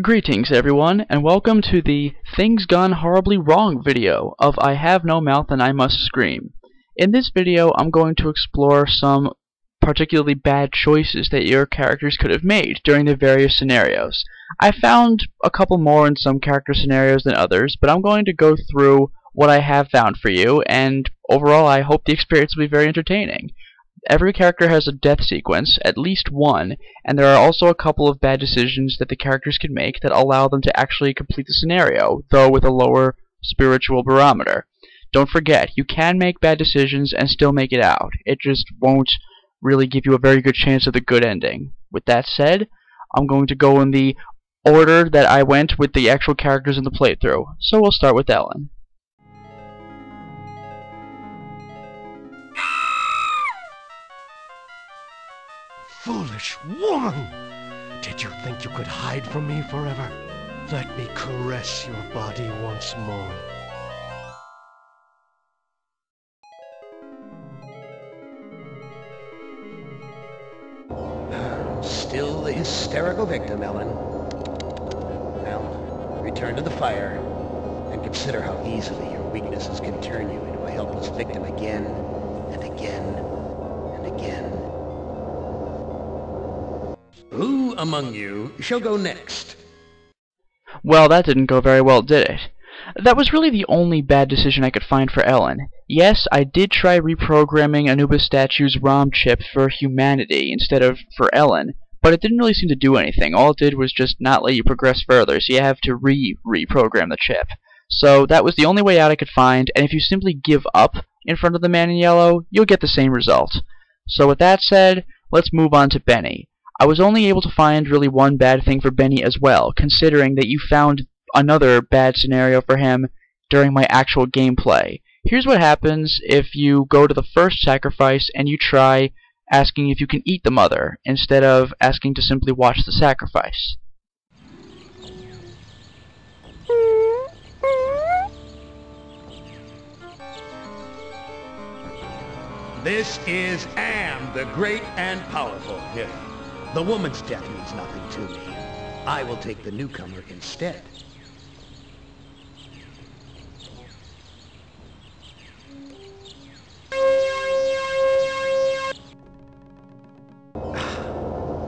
Greetings everyone, and welcome to the Things Gone Horribly Wrong video of I Have No Mouth and I Must Scream. In this video, I'm going to explore some particularly bad choices that your characters could have made during the various scenarios. I found a couple more in some character scenarios than others, but I'm going to go through what I have found for you, and overall I hope the experience will be very entertaining. Every character has a death sequence, at least one, and there are also a couple of bad decisions that the characters can make that allow them to actually complete the scenario, though with a lower spiritual barometer. Don't forget, you can make bad decisions and still make it out. It just won't really give you a very good chance of the good ending. With that said, I'm going to go in the order that I went with the actual characters in the playthrough. So we'll start with Ellen. Foolish woman! Did you think you could hide from me forever? Let me caress your body once more. Still the hysterical victim, Ellen. Well, return to the fire, and consider how easily your weaknesses can turn you into a helpless victim again, and again, and again. Who among you shall go next? Well, that didn't go very well, did it? That was really the only bad decision I could find for Ellen. Yes, I did try reprogramming Anubis Statue's ROM chip for humanity instead of for Ellen, but it didn't really seem to do anything. All it did was just not let you progress further, so you have to reprogram the chip. So that was the only way out I could find, and if you simply give up in front of the man in yellow, you'll get the same result. So with that said, let's move on to Benny. I was only able to find really one bad thing for Benny as well, considering that you found another bad scenario for him during my actual gameplay. Here's what happens if you go to the first sacrifice and you try asking if you can eat the mother, instead of asking to simply watch the sacrifice. This is Am, the great and powerful. Yeah. The woman's death means nothing to me. I will take the newcomer instead.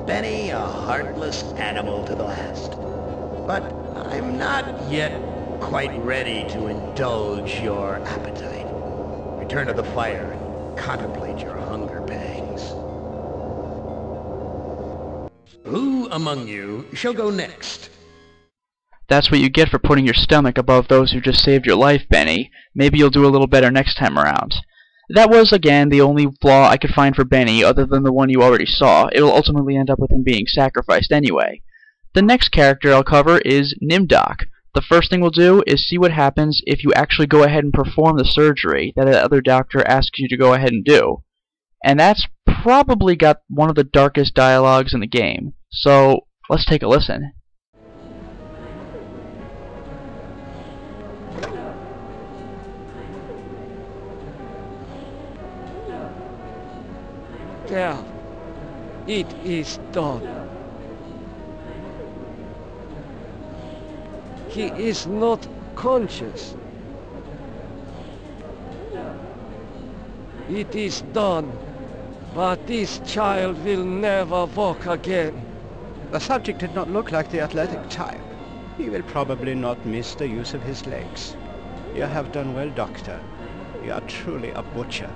Benny, a heartless animal to the last. But I'm not yet quite ready to indulge your appetite. Return to the fire and contemplate your hunger pangs. Who among you shall go next? That's what you get for putting your stomach above those who just saved your life, Benny. Maybe you'll do a little better next time around. That was, again, the only flaw I could find for Benny, other than the one you already saw. It'll ultimately end up with him being sacrificed anyway. The next character I'll cover is Nimdok. The first thing we'll do is see what happens if you actually go ahead and perform the surgery that the other doctor asks you to go ahead and do. And that's probably got one of the darkest dialogues in the game. So, let's take a listen. There, it is done. He is not conscious. It is done, but this child will never walk again. The subject did not look like the athletic type. He will probably not miss the use of his legs. You have done well, Doctor. You are truly a butcher.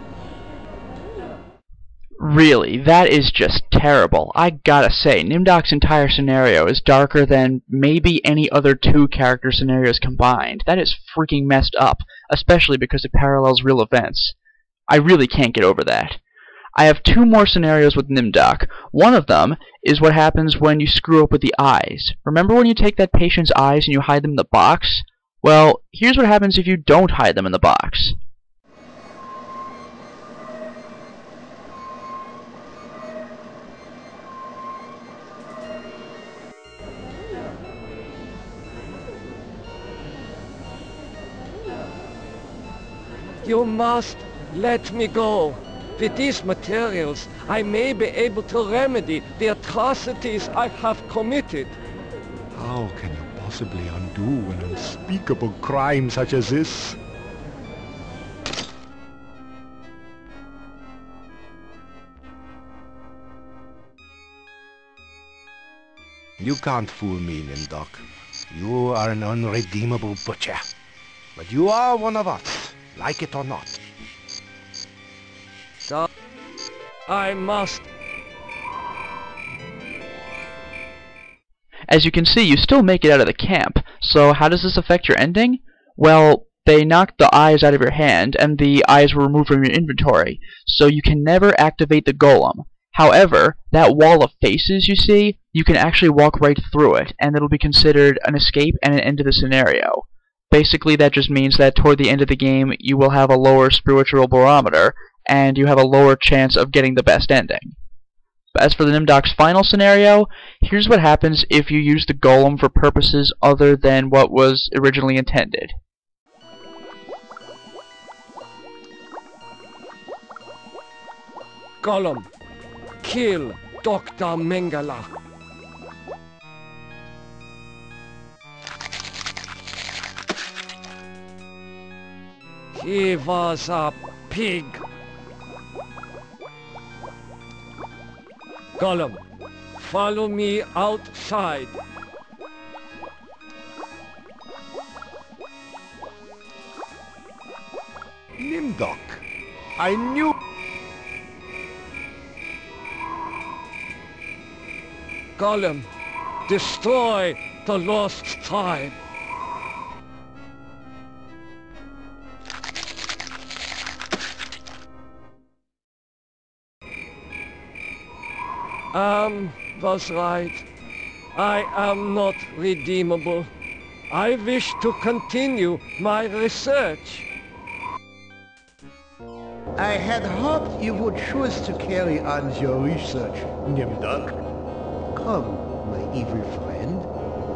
Really, that is just terrible. I gotta say, Nimdok's entire scenario is darker than maybe any other two character scenarios combined. That is freaking messed up, especially because it parallels real events. I really can't get over that. I have two more scenarios with Nimdok. One of them is what happens when you screw up with the eyes. Remember when you take that patient's eyes and you hide them in the box? Well, here's what happens if you don't hide them in the box. You must let me go. With these materials, I may be able to remedy the atrocities I have committed. How can you possibly undo an unspeakable crime such as this? You can't fool me, Nimdok. You are an unredeemable butcher. But you are one of us, like it or not. So, I must. As you can see, you still make it out of the camp. So how does this affect your ending? Well, they knocked the eyes out of your hand, and the eyes were removed from your inventory, so you can never activate the golem. However, that wall of faces you see, you can actually walk right through it, and it'll be considered an escape and an end to the scenario. Basically, that just means that toward the end of the game, you will have a lower spiritual barometer, and you have a lower chance of getting the best ending. But as for the Nimdok's final scenario, here's what happens if you use the golem for purposes other than what was originally intended. Golem, kill Dr. Mengele. He was a pig. Golem, follow me outside. Nimdok, I knew... Golem, destroy the lost tribe. Was right. I am not redeemable. I wish to continue my research. I had hoped you would choose to carry on your research, Nimdok. Come, my evil friend.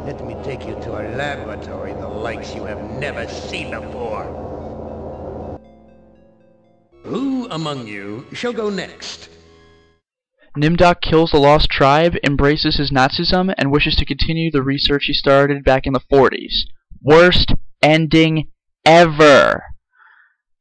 Let me take you to a laboratory the likes you have never seen before. Who among you shall go next? Nimdok kills the lost tribe, embraces his Nazism, and wishes to continue the research he started back in the 40s. Worst ending ever!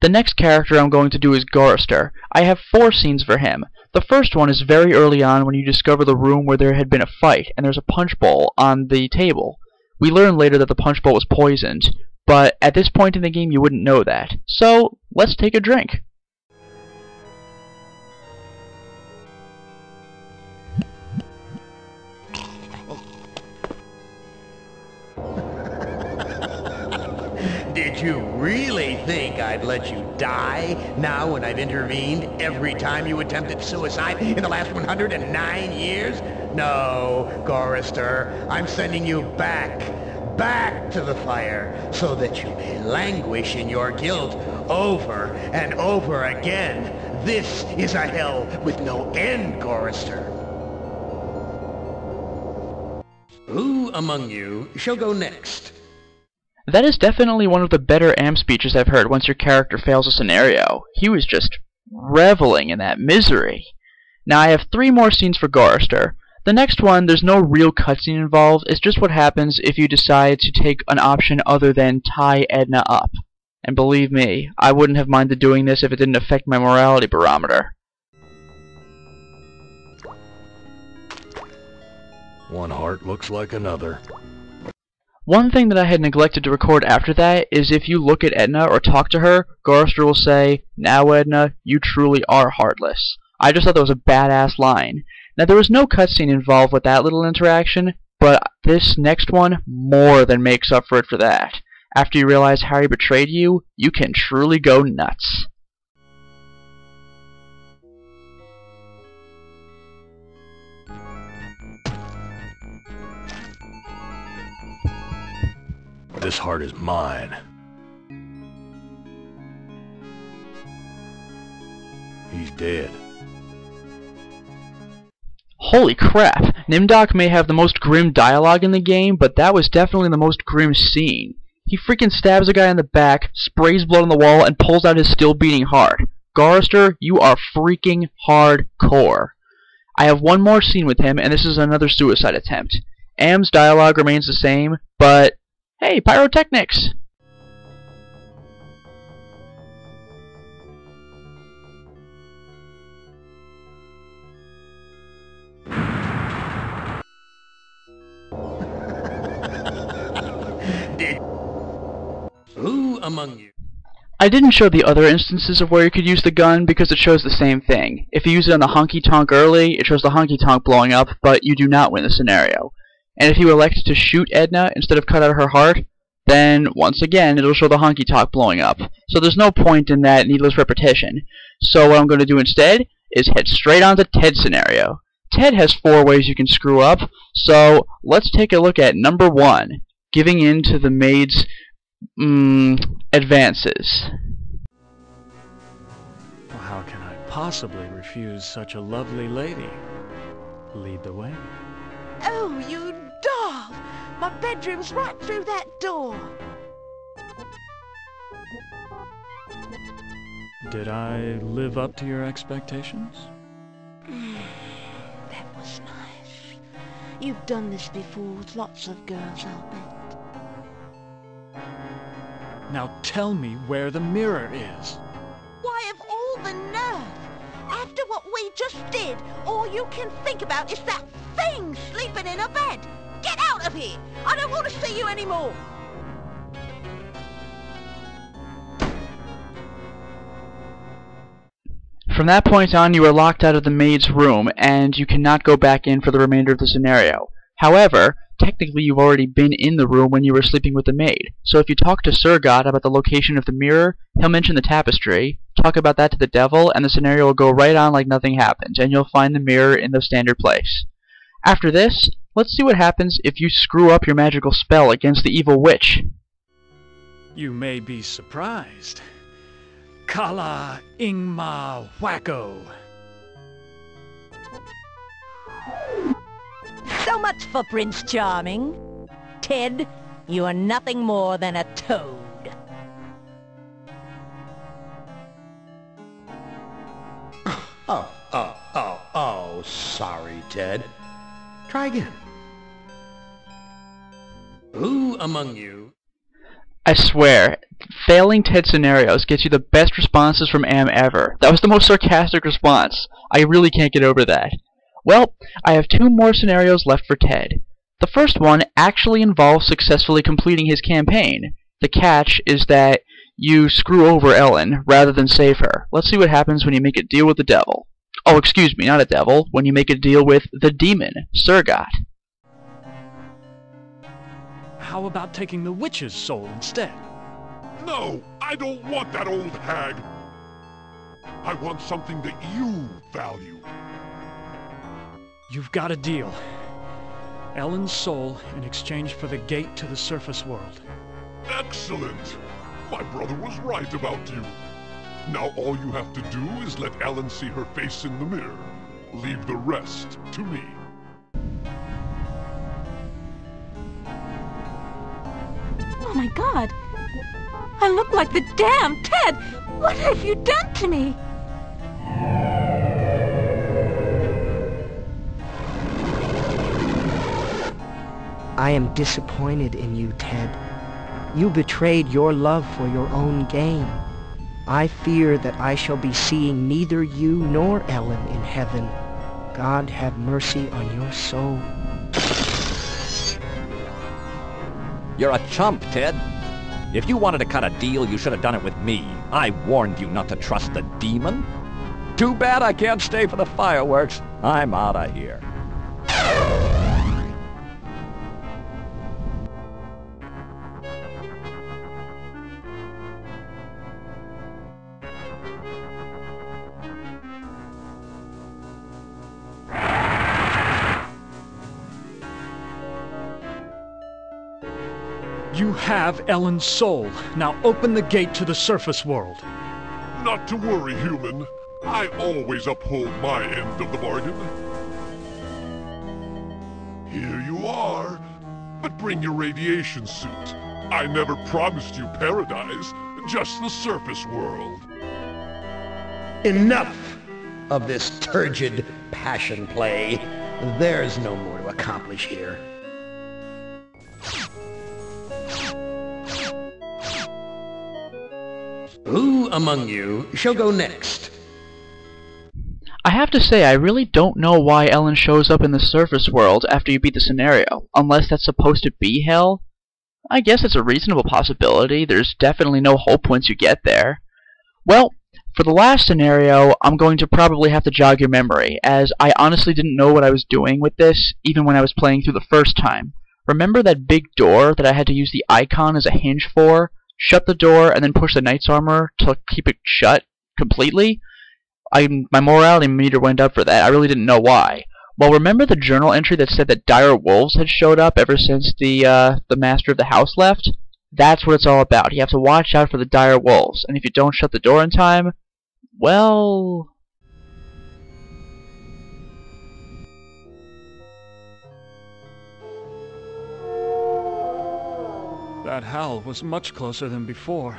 The next character I'm going to do is Gorrister. I have 4 scenes for him. The first one is very early on when you discover the room where there had been a fight, and there's a punch bowl on the table. We learn later that the punch bowl was poisoned, but at this point in the game you wouldn't know that. So, let's take a drink. Did you really think I'd let you die now when I've intervened every time you attempted suicide in the last 109 years? No, Gorrister, I'm sending you back to the fire so that you may languish in your guilt over and over again. This is a hell with no end, Gorrister. Who among you shall go next? That is definitely one of the better Am speeches I've heard once your character fails a scenario. He was just reveling in that misery. Now I have 3 more scenes for Gorrister. The next one, there's no real cutscene involved, it's just what happens if you decide to take an option other than tie Edna up. And believe me, I wouldn't have minded doing this if it didn't affect my morality barometer. One heart looks like another. One thing that I had neglected to record after that is if you look at Edna or talk to her, Gorrister will say, "Now Edna, you truly are heartless." I just thought that was a badass line. Now there was no cutscene involved with that little interaction, but this next one more than makes up for it for that. After you realize Harry betrayed you, you can truly go nuts. This heart is mine. He's dead. Holy crap! Nimdok may have the most grim dialogue in the game, but that was definitely the most grim scene. He freaking stabs a guy in the back, sprays blood on the wall, and pulls out his still beating heart. Gorrister, you are freaking hardcore. I have one more scene with him, and this is another suicide attempt. Am's dialogue remains the same, but hey, pyrotechnics! Who among you? I didn't show the other instances of where you could use the gun because it shows the same thing. If you use it on the honky-tonk early, it shows the honky-tonk blowing up, but you do not win the scenario. And if you elect to shoot Edna instead of cut out her heart, then once again it'll show the honky-tonk blowing up. So there's no point in that needless repetition. So what I'm going to do instead is head straight on to Ted's scenario. Ted has 4 ways you can screw up, so let's take a look at number 1, giving in to the maid's advances. Well, how can I possibly refuse such a lovely lady? Lead the way. Oh, you doll! My bedroom's right through that door. Did I live up to your expectations? That was nice. You've done this before with lots of girls, I'll bet. Now tell me where the mirror is. Why, of all the nerve! After what we just did, all you can think about is that thing sleeping in a bed! Get out of here! I don't want to see you anymore! From that point on, you are locked out of the maid's room, and you cannot go back in for the remainder of the scenario. However, technically you've already been in the room when you were sleeping with the maid. So if you talk to Sir God about the location of the mirror, he'll mention the tapestry, talk about that to the devil, and the scenario will go right on like nothing happened, and you'll find the mirror in the standard place. After this, let's see what happens if you screw up your magical spell against the evil witch. You may be surprised. Kala Ingma Wacko. So much for Prince Charming. Ted, you are nothing more than a toad. Oh, sorry, Ted. Try again. Who among you? I swear, failing Ted scenarios gets you the best responses from Am ever. That was the most sarcastic response. I really can't get over that. Well, I have 2 more scenarios left for Ted. The first one actually involves successfully completing his campaign. The catch is that you screw over Ellen rather than save her. Let's see what happens when you make a deal with the devil. Oh, excuse me, not a devil. When you make a deal with the demon, Surgot. How about taking the witch's soul instead? No, I don't want that old hag. I want something that you value. You've got a deal. Ellen's soul in exchange for the gate to the surface world. Excellent! My brother was right about you. Now all you have to do is let Ellen see her face in the mirror. Leave the rest to me. Oh my God! I look like the damn Ted! What have you done to me? I am disappointed in you, Ted. You betrayed your love for your own gain. I fear that I shall be seeing neither you nor Ellen in heaven. God have mercy on your soul. You're a chump, Ted. If you wanted to cut a deal, you should have done it with me. I warned you not to trust the demon. Too bad I can't stay for the fireworks. I'm out of here. You have Ellen's soul. Now open the gate to the surface world. Not to worry, human. I always uphold my end of the bargain. Here you are. But bring your radiation suit. I never promised you paradise, just the surface world. Enough of this turgid passion play. There's no more to accomplish here. Who among you shall go next? I have to say, I really don't know why Ellen shows up in the surface world after you beat the scenario, unless that's supposed to be hell. I guess it's a reasonable possibility. There's definitely no hope once you get there. Well, for the last scenario, I'm going to probably have to jog your memory, as I honestly didn't know what I was doing with this, even when I was playing through the first time. Remember that big door that I had to use the icon as a hinge for? Shut the door and then push the knight's armor to keep it shut completely? My morality meter went up for that. I really didn't know why. Well, remember the journal entry that said that dire wolves had showed up ever since the master of the house left? That's what it's all about. You have to watch out for the dire wolves, and if you don't shut the door in time, well... That howl was much closer than before.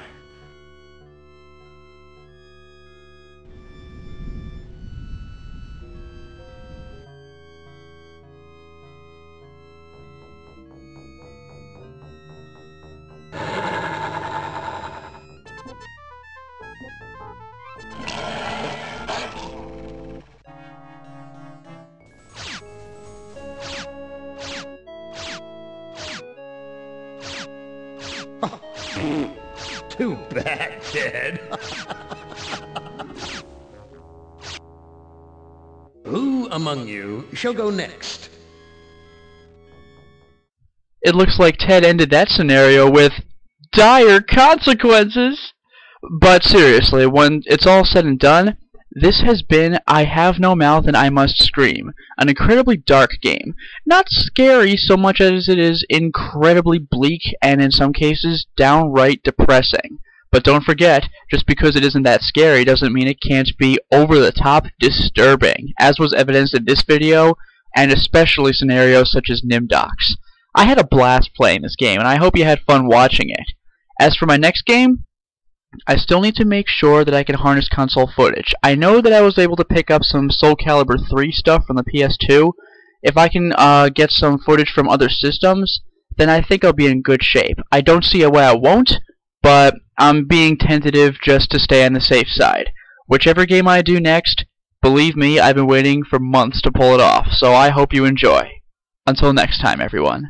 Too bad, Ted. Who among you shall go next? It looks like Ted ended that scenario with dire consequences! But seriously, when it's all said and done, this has been I Have No Mouth and I Must Scream, an incredibly dark game. Not scary so much as it is incredibly bleak and in some cases downright depressing. But don't forget, just because it isn't that scary doesn't mean it can't be over-the-top disturbing, as was evidenced in this video, and especially scenarios such as Nimdok's. I had a blast playing this game, and I hope you had fun watching it. As for my next game, I still need to make sure that I can harness console footage. I know that I was able to pick up some Soul Calibur 3 stuff from the PS2. If I can get some footage from other systems, then I think I'll be in good shape. I don't see a way I won't, but I'm being tentative just to stay on the safe side. Whichever game I do next, believe me, I've been waiting for months to pull it off, so I hope you enjoy. Until next time, everyone.